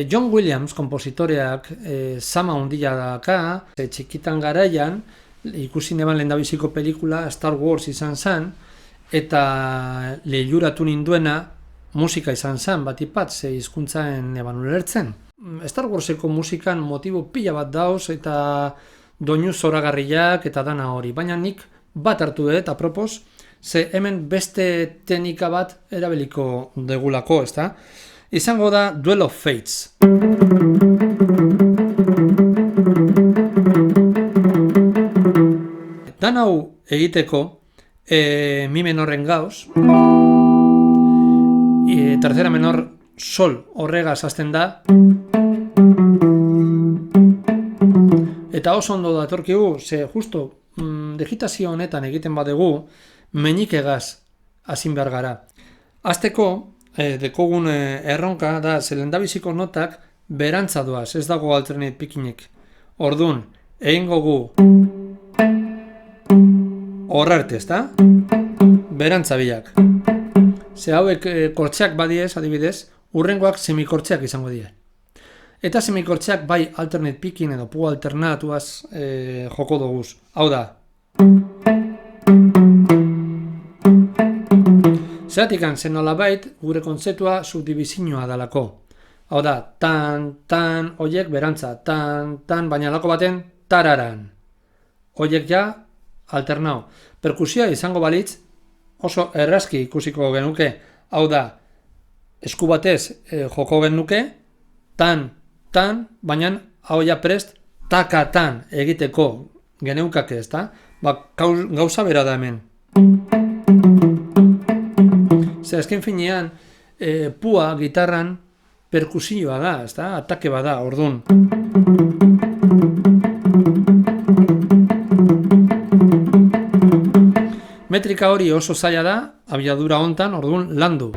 John Williams, kompositoreak, zama handia daka, txikitan garaian, ikusi neban lehendabiziko pelikula Star Wars izan zen, eta lehuratu ninduena musika izan zen, batipat, ze hizkuntzaen neban ulertzen. Star Warseko musikan motibo pila bat dauz, eta doinu zoragarriak eta dana hori, baina nik bat hartu dut, apropos, ze hemen beste teknika bat erabiliko degulako, ezta? Izango da Duel of Fates. Dan hau egiteko mi menorren gauz, tercera menor sol horregaz hasten da, eta oso ondo datorkigu, ze justo digitazio honetan egiten badegu menikegaz hazin behar gara. Azteko, dekogun erronka da, ze lehendabiziko notak berantza doaz, ez dago alternate pickinik. Ordun, egingo gu horrarte, ezta? Berantza biak. Ze hauek kortxeak badiez, adibidez, urrengoak semikortxeak izango die. Eta semikortxeak bai alternate picking edo pu alternatuaz joko doguz. Hau da. Zeratikan zen nolabait gure kontzeptua subdivizioa dalako. Hau da, tan, oiek berantza, tan, baina lako baten tararan. Oiek ja, alternau. Perkusioa izango balitz, oso errazki ikusiko genuke. Hau da, esku batez joko genuke, tan, baina hau ja prest, takatan egiteko geneukake, ezta? Gauza bera da hemen. Zer, azken finean, pua gitarran perkusioa da, ezta? Atake bada, ordun. Metrika hori oso zaila da, abiadura hontan, ordun, landu.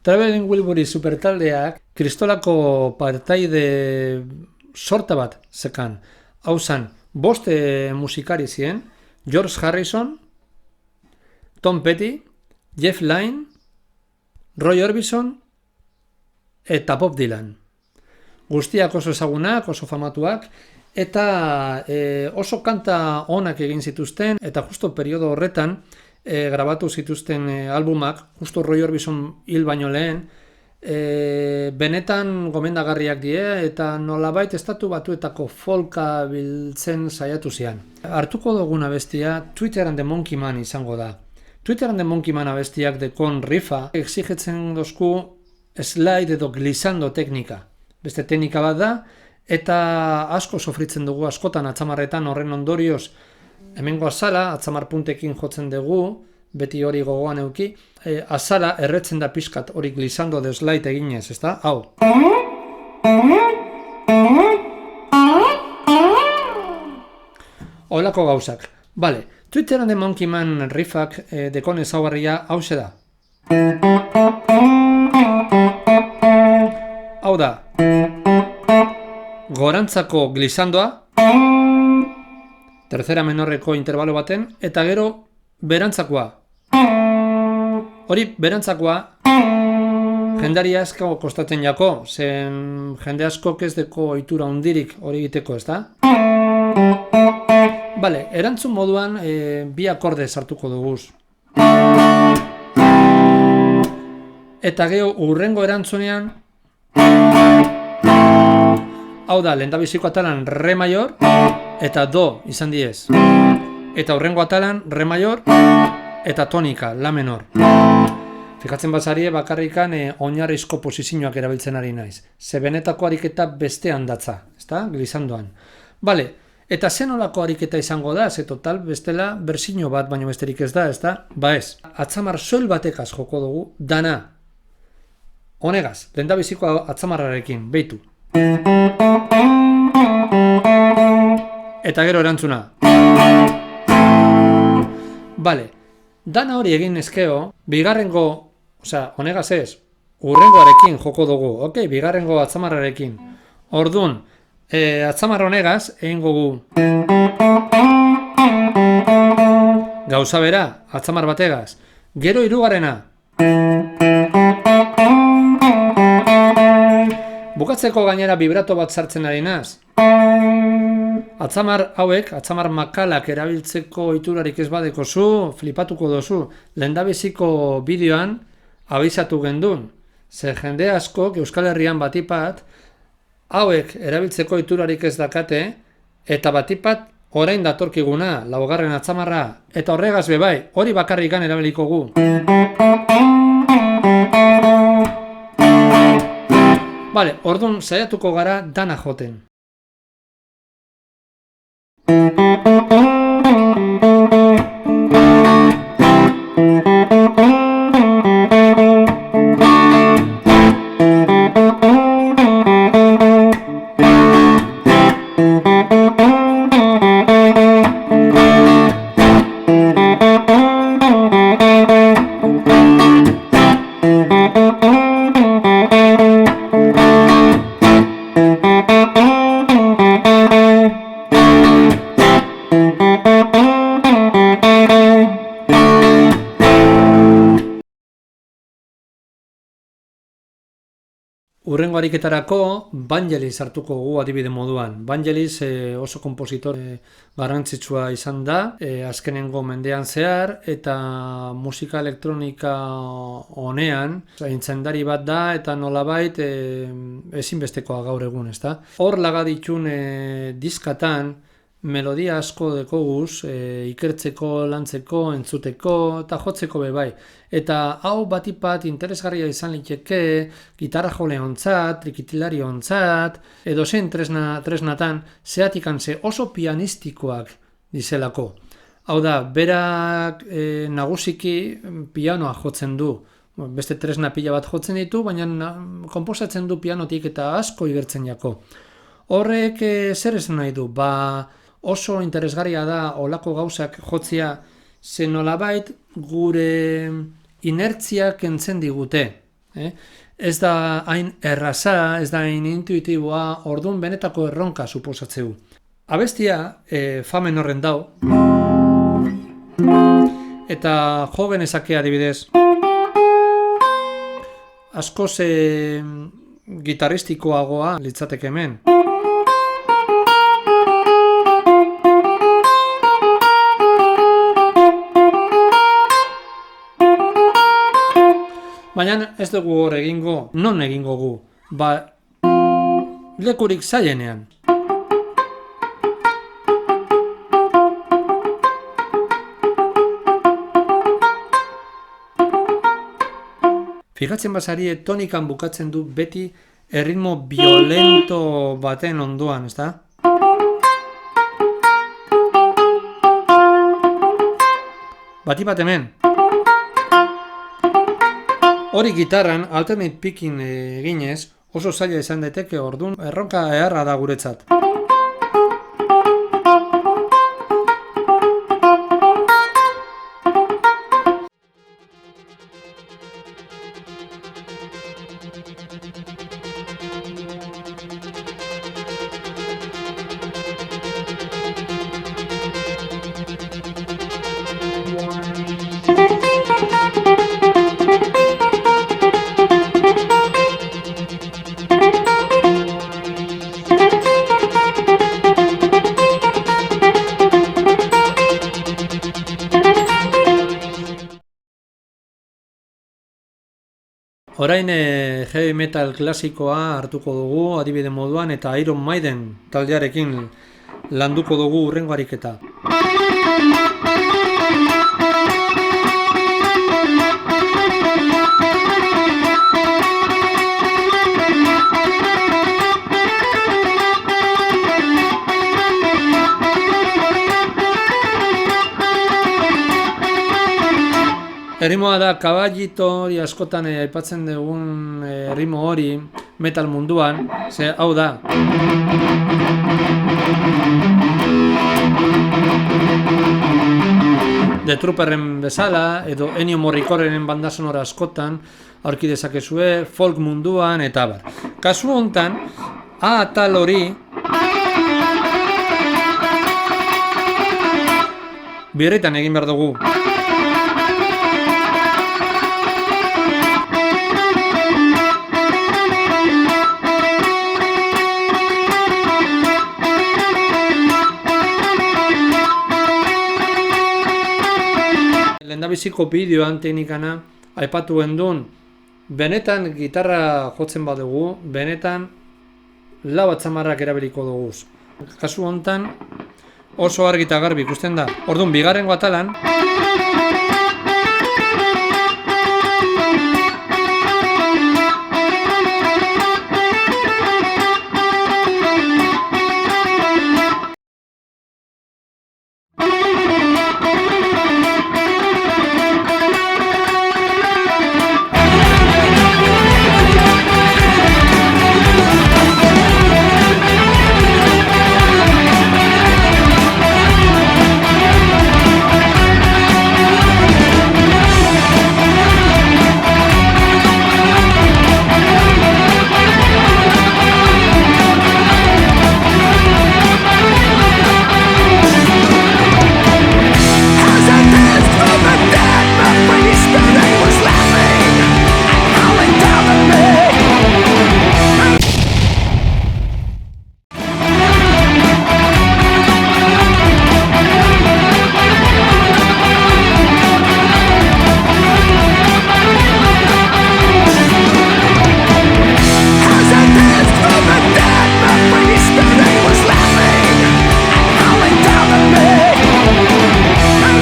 Traveling Wilbury supertaldeak kristolako partaide sorta bat zekan. Hau zan, 5 musikari ziren, George Harrison, Tom Petty, Jeff Lynne, Roy Orbison eta Bob Dylan. Guztiak oso ezagunak, oso famatuak, eta oso kanta onak egin zituzten, eta justo periodo horretan grabatu zituzten albumak, justo Roy Orbison hil baino lehen, benetan gomendagarriak die, eta nolabait estatu batuetako folka biltzen saiatu zian. Hartuko duguna abestia Twitter and the Monkey Man izango da. Twitter and the Monkey Man abestiak dekon riffa exigetzen dozku slide edo glissando teknika. Beste teknika bat da, eta asko sofritzen dugu askotan atzamarretan horren ondorioz. Hemengo azala, atzamar puntekin jotzen dugu, beti hori gogoan euki, azala erretzen da pixkat hori glissando de slide eginez, ezta? Hau. Olako gauzak. Bale, Twitter and the Monkey Man riffak dekon ezaugarria hause da. Hau da. Gorantzako glissandoa, tercera menorreko intervalo baten, eta gero berantzakoa. Hori berantzakoa jendari asko kostatzen jako, zen jende asko ez deko ohitura hundirik hori egiteko, ezta? Bale, erantzun moduan bi akorde sartuko duguz. Eta geho urrengo erantzunean, hau da, lehendabiziko atalan re mayor eta do izan diez. Eta urrengo atalan re mayor eta tonika, la menor. Fikatzen bazarie bakarrikan oinarrizko posizioak erabiltzen ari naiz. Ze benetako ariketa bestean datza, ezta? Glizandoan. Bale, eta zenolako ariketa izango da, ze total bestela berzino bat baino besterik ez da, ezta? Ba ez, atzamar soil batekaz joko dugu, dana. Honegaz, lehendabiziko atzamarrarekin, beitu. Eta gero erantzuna. Bale, dana hori egin ezkeo, bigarrengo, honegaz ez, urrengoarekin joko dugu, ok, bigarrengo atzamarrarekin. Ordun, atzamarra honegaz, egin gogu. Gauza bera, atzamar bategaz. Gero hirugarrena. Bukatzeko gainera vibrato bat sartzen ari naz. Atzamar hauek, atzamar makalak erabiltzeko iturarik ez badekozu, flipatuko dozu. Lehendabiziko bideoan abizatu gendun. Ze jende askok Euskal Herrian batipat, hauek erabiltzeko iturarik ez dakate, eta batipat orain datorkiguna, laugarren atzamarra, eta horregaz bebai, hori bakarrikan erabiliko gu. Bale, ordun saiatuko gara dana joten. Urrengo ariketarako Vangelis hartuko gu adibide moduan. Vangelis oso konpositor garrantzitsua izan da, azkenengo mendean zehar, eta musika elektronika honean, aintzendari bat da, eta nolabait ezinbestekoa gaur egun, ezta? Hor laga ditun diskatan, melodia asko dekoguz, ikertzeko, lantzeko, entzuteko, eta jotzeko bebai. Eta hau batipat interesgarria izan liteke, gitarra jole ontzat, trikitilari ontzat, edo zen tresnatan, zehatikan ze oso pianistikoak dizelako. Hau da, berak nagusiki pianoa jotzen du. Beste tresna pila bat jotzen ditu, baina konposatzen du pianotik eta asko igertzen jako. Horrek zer esan nahi du? Oso interesgarria da olako gauzak jotzia, ze nolabait gure inertziak kentzen digute. Ez da hain erraza, ez da hain intuitiboa, ordun benetako erronka suposatzeu. Abestia fa menorren dau, eta jo genezake adibidez, askoz gitarristikoagoa litzateke hemen. Baina ez dugu hor egingo, non egingo gu? Lekurik zailenean. Fijatzen bazarie tonikan bukatzen du beti erritmo violento baten ondoan, ezta? Bati bat hemen. Hori gitarran alternate picking eginez oso zaila izan daiteke, ordun erronka eharra da guretzat. Orain heavy metal klasikoa hartuko dugu adibide moduan eta Iron Maiden taldearekin landuko dugu hurrengo ariketa. Erritmoa da kaballito hori askotan aipatzen dugun erritmo hori metal munduan, ze hau da. The Trooperren bezala edo Ennio Morriconeren banda sonora askotan aurki dezakezue folk munduan eta bar. Kasu honetan, A atal hori birritan egin behar dugu. Lehendabiziko bideoan teknikana aipatu gendun, benetan gitarra jotzen badugu, benetan lau atzamarrak erabiliko dugu. Kasu honetan oso argi eta garbi ikusten da. Orduan, bigarrengo atalan